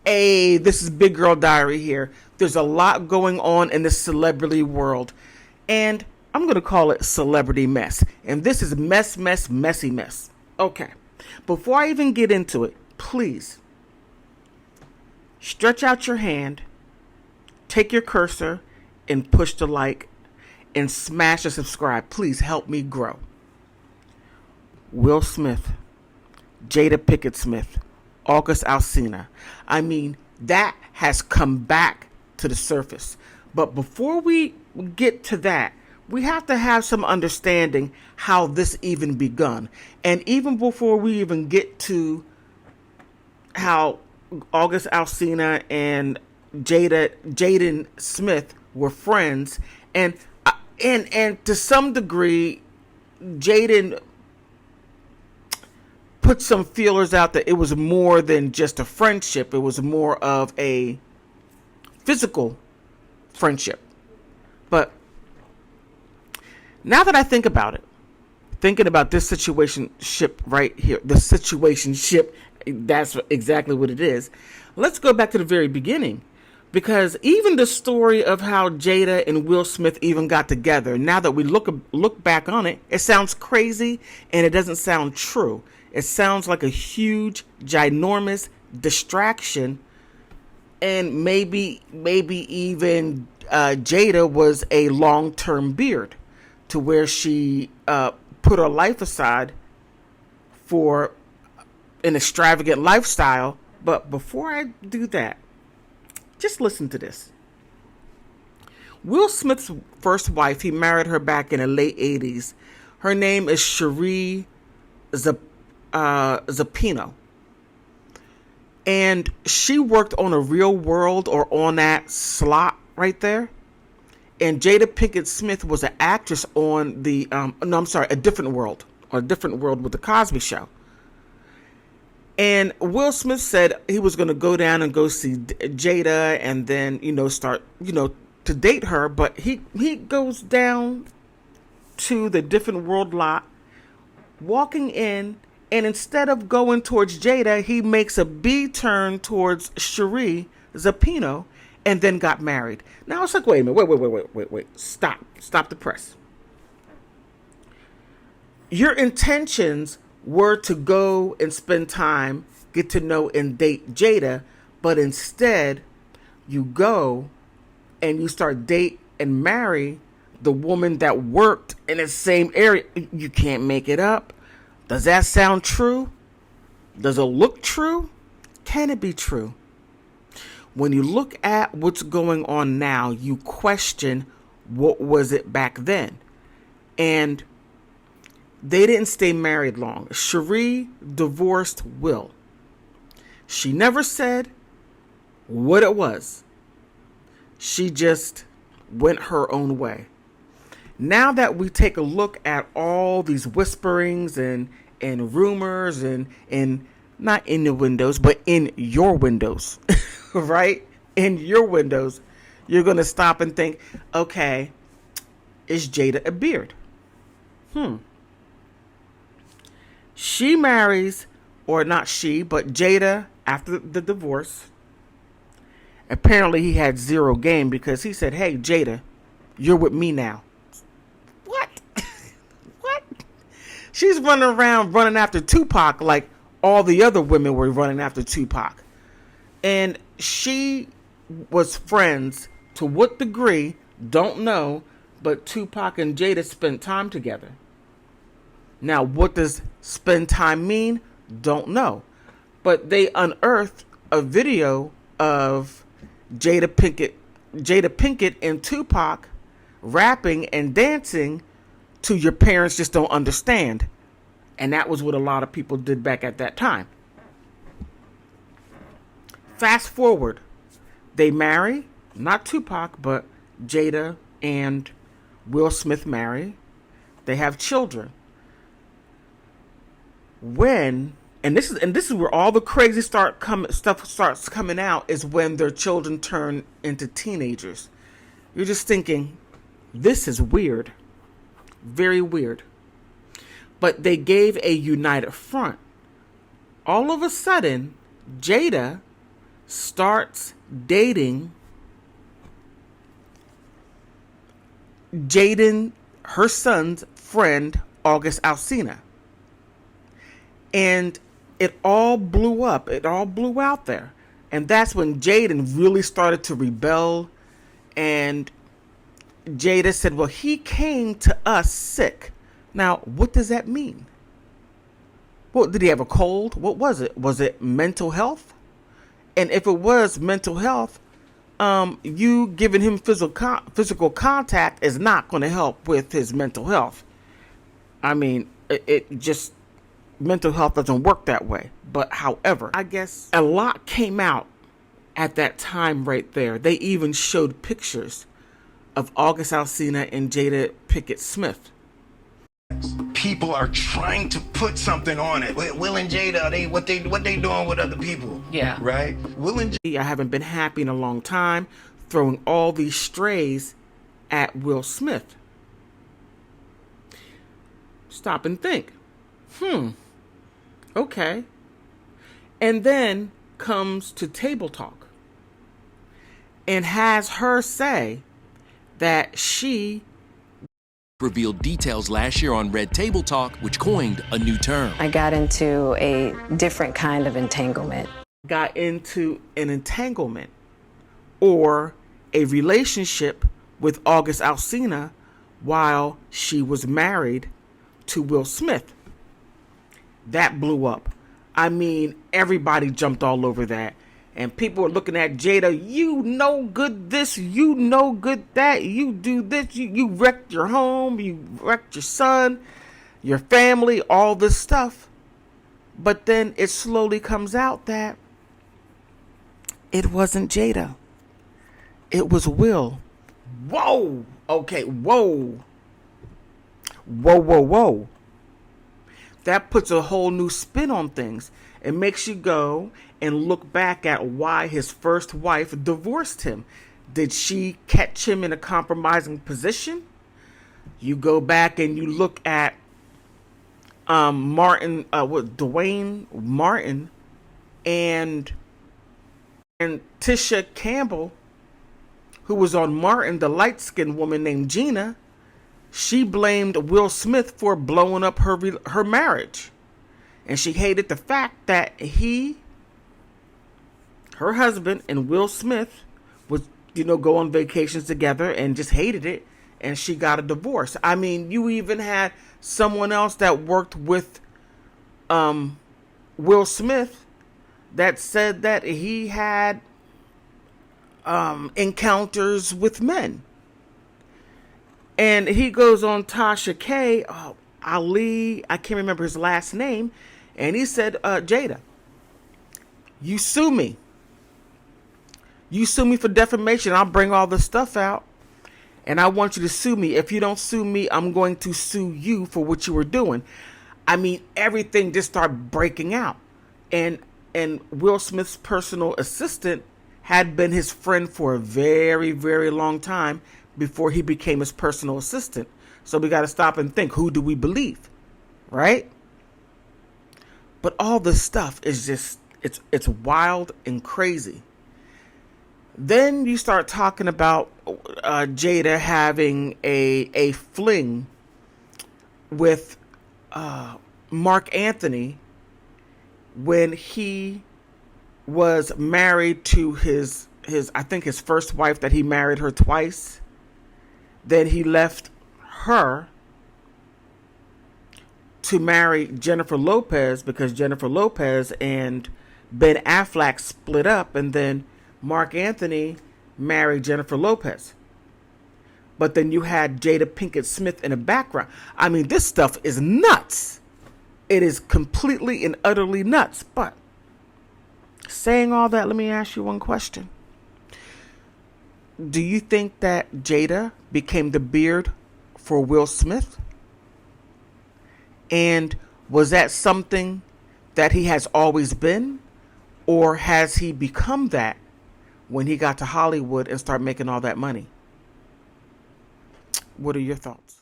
Hey, this is Big Girl Diary here. There's a lot going on in the celebrity world, and I'm going to call it celebrity mess. And this is messy mess. Okay, before I even get into it, please stretch out your hand, take your cursor, and push the like, and smash the subscribe. Please help me grow. Will Smith, Jada Pinkett Smith, August Alsina. I mean, that has come back to the surface. But before we get to that, we have to have some understanding how this even begun. And even before we even get to how August Alsina and Jaden Smith were friends, and to some degree, Jaden put some feelers out that it was more than just a friendship. It was more of a physical friendship. But now that I think about it, thinking about this situationship right here, the situationship, that's exactly what it is. Let's go back to the very beginning. Because even the story of how Jada and Will Smith even got together, now that we look back on it, it sounds crazy and it doesn't sound true. It sounds like a huge, ginormous distraction, and maybe even Jada was a long-term beard, to where she put her life aside for an extravagant lifestyle. But before I do that, just listen to this. Will Smith's first wife, he married her back in the late 80s. Her name is Cherie Zappino. And she worked on a Real World, or on that slot right there. And Jada Pinkett Smith was an actress on the, A Different World, or A Different World with the Cosby Show. And Will Smith said he was going to go down and go see Jada and then, start, to date her. But he goes down to the Different World lot, walking in, and instead of going towards Jada, he makes a B turn towards Cherie Zappino and then got married. Now it's like, wait a minute, wait. Stop the press. Your intentions were to go and spend time, get to know and date Jada, but instead you go and you start date and marry the woman that worked in the same area. You can't make it up. Does that sound true? Does it look true? Can it be true? When you look at what's going on now, you question, what was it back then? And they didn't stay married long. Cherie divorced Will. She never said what it was. She just went her own way. Now that we take a look at all these whisperings and rumors and not in the windows, but in your windows, right? In your windows, you're going to stop and think, okay, is Jada a beard? She marries, or not she, but Jada, after the divorce. Apparently he had zero game, because he said, hey, Jada, you're with me now. What? What? She's running after Tupac like all the other women were running after Tupac. And she was friends, to what degree, don't know, but Tupac and Jada spent time together. Now, what does spend time mean? Don't know. But they unearthed a video of Jada Pinkett and Tupac rapping and dancing to Your Parents Just Don't Understand. And that was what a lot of people did back at that time. Fast forward, they marry, not Tupac, but Jada and Will Smith marry. They have children. And this is where all the crazy stuff starts coming out, is when their children turn into teenagers. You're just thinking, this is weird. Very weird. But they gave a united front. All of a sudden, Jada starts dating Jaden, her son's friend, August Alsina. And it all blew up. It all blew out there. And that's when Jaden really started to rebel. And Jada said, well, he came to us sick. Now, what does that mean? Well, did he have a cold? What was it? Was it mental health? And if it was mental health, you giving him physical contact is not going to help with his mental health. I mean, it just, mental health doesn't work that way. But however, I guess a lot came out at that time right there. They even showed pictures of August Alsina and Jada Pinkett Smith. People are trying to put something on it. Will and Jada, what they doing with other people? Yeah. Right? Will and I haven't been happy in a long time, throwing all these strays at Will Smith. Stop and think. Okay. And then comes to Table Talk and has her say that she revealed details last year on Red Table Talk, which coined a new term. I got into a different kind of entanglement. got into an entanglement or a relationship with August Alsina while she was married to Will Smith. That blew up. I mean, everybody jumped all over that. And people were looking at Jada, you no good this, you no good that, you do this, you wrecked your home, you wrecked your son, your family, all this stuff. But then it slowly comes out that it wasn't Jada. It was Will. Whoa. Okay, whoa. Whoa. That puts a whole new spin on things. It makes you go and look back at why his first wife divorced him. Did she catch him in a compromising position? You go back and you look at Dwayne Martin and Tisha Campbell, who was on Martin, the light-skinned woman named Gina. She blamed Will Smith for blowing up her marriage. And she hated the fact that her husband and Will Smith would, go on vacations together and just hated it. And she got a divorce. I mean, you even had someone else that worked with Will Smith that said that he had encounters with men. And he goes on Tasha K, Ali, I can't remember his last name, and he said, Jada, you sue me. You sue me for defamation. I'll bring all the stuff out, and I want you to sue me. If you don't sue me, I'm going to sue you for what you were doing. I mean, everything just started breaking out. And Will Smith's personal assistant had been his friend for a very, very long time before he became his personal assistant. So we got to stop and think, who do we believe? Right? But all this stuff is just, it's wild and crazy. Then you start talking about Jada having a fling with Mark Anthony when he was married to his I think his first wife that he married her twice. Then he left her to marry Jennifer Lopez because Jennifer Lopez and Ben Affleck split up, and then Mark Anthony married Jennifer Lopez. But then you had Jada Pinkett Smith in the background. I mean, this stuff is nuts. It is completely and utterly nuts. But saying all that, let me ask you one question. Do you think that Jada became the beard for Will Smith? And was that something that he has always been? Or has he become that when he got to Hollywood and started making all that money? What are your thoughts?